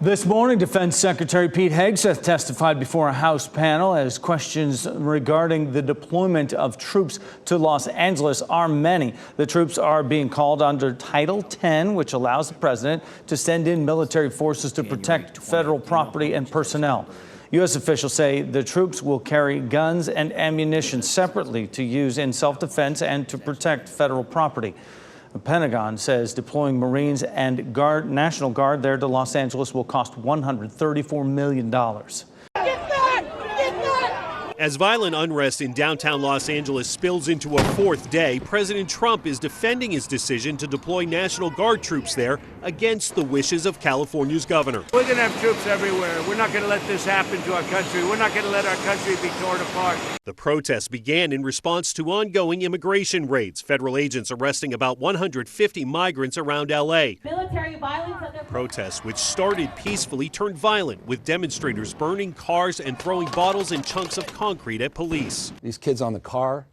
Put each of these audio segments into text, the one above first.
This morning, Defense Secretary Pete Hegseth testified before a House panel as questions regarding the deployment of troops to Los Angeles are many. The troops are being called under Title 10, which allows the president to send in military forces to protect federal property and personnel. U.S. officials say the troops will carry guns and ammunition separately to use in self-defense and to protect federal property. The Pentagon says deploying Marines and National Guard there to Los Angeles will cost $134 million. As violent unrest in downtown Los Angeles spills into a fourth day, President Trump is defending his decision to deploy National Guard troops there against the wishes of California's governor. We're going to have troops everywhere. We're not going to let this happen to our country. We're not going to let our country be torn apart. The protests began in response to ongoing immigration raids. Federal agents arresting about 150 migrants around L.A. Military violence under protests, which started peacefully, turned violent, with demonstrators burning cars and throwing bottles and chunks of concrete at police. These kids on the car,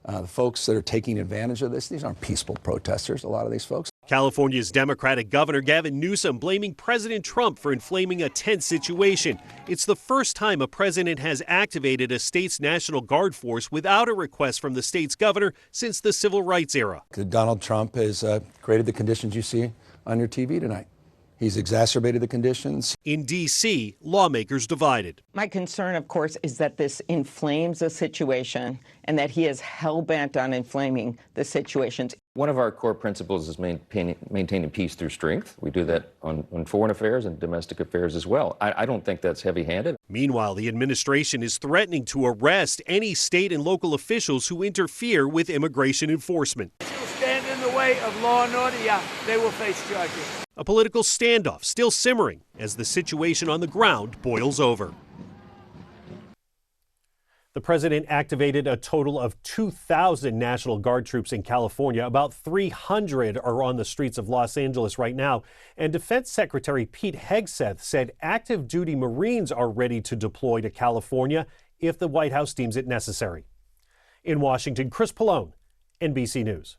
the folks that are taking advantage of this, these aren't peaceful protesters, a lot of these folks. California's Democratic Governor Gavin Newsom blaming President Trump for inflaming a tense situation. It's the first time a president has activated a state's National Guard force without a request from the state's governor since the civil rights era. Donald Trump has created the conditions you see on your TV tonight. He's exacerbated the conditions. In D.C., lawmakers divided. My concern, of course, is that this inflames the situation and that he is hell-bent on inflaming the situations. One of our core principles is maintaining peace through strength. We do that on foreign affairs and domestic affairs as well. I don't think that's heavy-handed. Meanwhile, the administration is threatening to arrest any state and local officials who interfere with immigration enforcement. Stand in the way of law and order, they will face charges. A political standoff still simmering as the situation on the ground boils over. The president activated a total of 2,000 National Guard troops in California. About 300 are on the streets of Los Angeles right now. And Defense Secretary Pete Hegseth said active duty Marines are ready to deploy to California if the White House deems it necessary. In Washington, Chris Pallone, NBC News.